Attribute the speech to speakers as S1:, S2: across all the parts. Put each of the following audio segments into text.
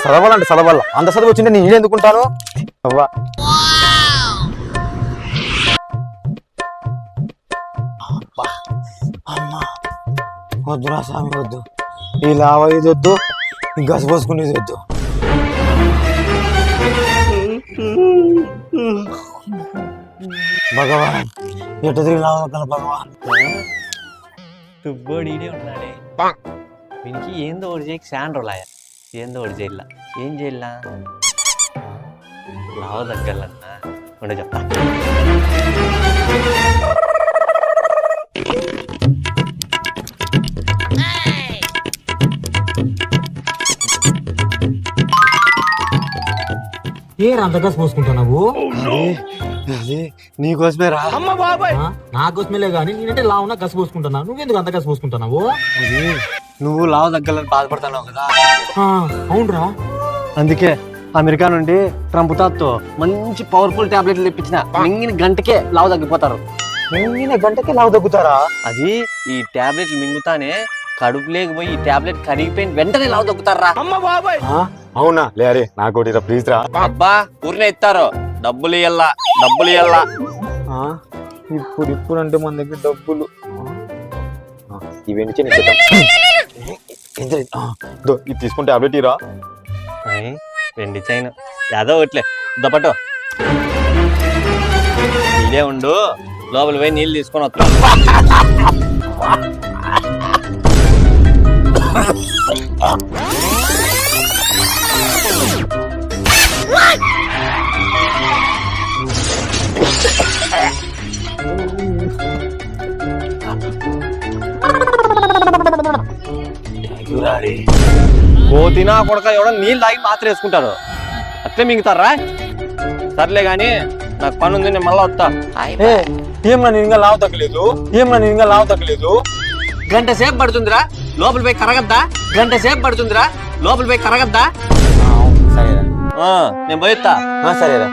S1: చదవాలంటే చదవాల అంత చదువు వచ్చింటే నేను ఎందుకుంటాను అవ్వా. అమ్మా వద్దురా స్వామి వద్దు, ఈ లావ ఇది వద్దు, ఈ గస పోసుకునేది వద్దు. భగవాన్ ఎట్ట తిరిగి లావగల భగవాన్.
S2: తుబ్బోడు ఈడే ఉన్నాడే, వీనికి ఏందో ఒకటి చేయకి శాండ్రోలాయ, ఏందో ఒకటి చేయాల. ఏం చేయాల? లావ దగ్గరలన్నా ఉండే చెప్తా.
S3: ఏ అంత గస్ పోసుకుంటున్నావు?
S1: అది నీకోసమే రా.
S3: నాకోసమేలే గానీ నేనంటే లావునా గస్ పోసుకుంటున్నావు, నువ్వెందుకు అంత గస్ పోసుకుంటున్నావు?
S1: అది నువ్వు లావ దగ్గరని బాధపడుతున్నావు కదా.
S3: అవునరా,
S1: అందుకే అమెరికా నుండి ట్రంప్ తాతో మంచి పవర్ఫుల్ టాబ్లెట్లు తెప్పించిన. మింగిన గంటకే లావు తగ్గిపోతారు. మింగిన గంటకే లావు తగ్గుతారా?
S2: అది ఈ టాబ్లెట్లు మింగుతానే కడుపు లేకపోయి ఈ టాబ్లెట్ కరిగిపోయిన వెంటనే లావు తగ్గుతారా.
S1: అవునా? లేరే నాకోటి ప్లీజ్ రా.
S2: అబ్బా ఊరినే ఇస్తారు, డబ్బులు ఇయ్యల్లా, డబ్బులు ఇయ్యల్లా.
S1: ఇప్పుడు అంటే మన దగ్గర డబ్బులు ఇవన్నీ ఇది తీసుకుంటే టాబ్లెట్ ఇరా.
S2: వెండి చైన్ యాదో ఒకట్లే దప్పటో ఇదే ఉండు, లోపల పోయి నీళ్ళు తీసుకొని వస్తా. కోతినా కొడక ఎవడో నీళ్ళు తాగి మాత్రం వేసుకుంటారు, అట్లే మింగుతారా? సర్లే గాని నాకు పని ఉంది, నేను మళ్ళా వస్తా.
S1: ఏమన్నా నేను ఇంకా లావు తగ్గలేదు, ఏమన్నా నేను ఇంకా లావు తగ్గలేదు.
S2: గంట సేపు పడుతుందిరా లోపల పోయి కరగద్దా, గంట సేపు పడుతుందిరా లోపల పోయి కరగద్దా.
S1: సరేరా
S2: నేను పోయిస్తా.
S1: సరేరా.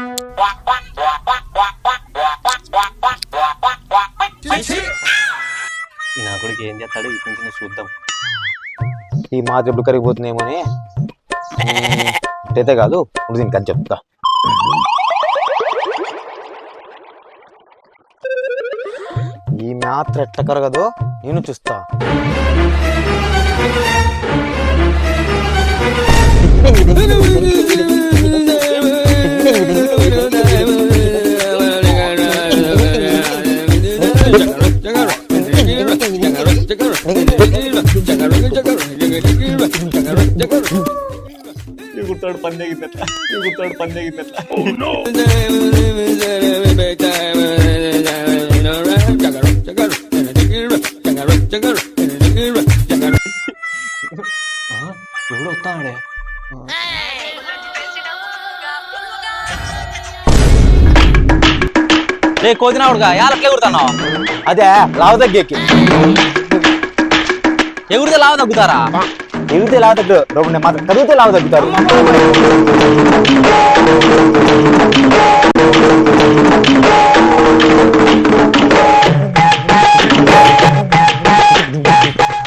S2: నా కొడుకు ఏం చేస్తాడు ఇటు నుంచి చూద్దాం.
S1: ఈ మాత్రం ఎప్పుడు కరిగిపోతున్నాయేమోని అయితే కాదు, ఇప్పుడు దీనికి అని చెప్తా. ఈ మాత్రం ఎట్ట కరగదో నేను చూస్తా.
S2: గుర్తాడు పందేగి పెద్ద, గుర్తాడు పందేగి పెద్ద. ఎవడు వస్తాడే? రే కోతినావుడుగా యాలట్లే కుడతాను.
S1: అదే లావు తగ్గేకి
S2: ఎగురితే లావు తగ్గుతారా?
S1: ఎగిరితే లావు తగ్గు, మాత్రం కదిగితే లావు తగ్గుతారు.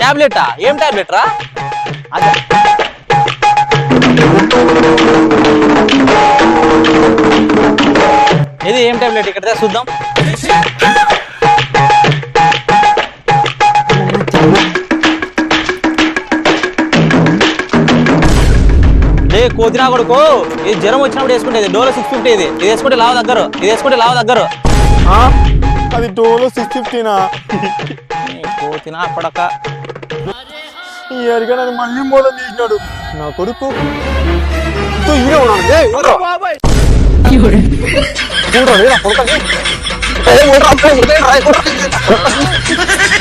S2: టాబ్లెటా? ఏం టాబ్లెట్ రా?
S1: అదే
S2: ఇది ఏం టాబ్లెట్? ఇక్కడ చూద్దాం. కోతినా కొడుకు ఇది జ్వరం వచ్చినప్పుడు వేసుకుంటేది డోలో 650. ఇది వేసుకుంటే లావు దగ్గర, ఇది వేసుకుంటే లావు దగ్గర.
S1: అది డోలో 650నా?
S2: కోతినా పడక
S1: ఈ అరిగా నన్ను మళ్ళీ మూలం తీసినాడు నా కొడుకు. చూడండి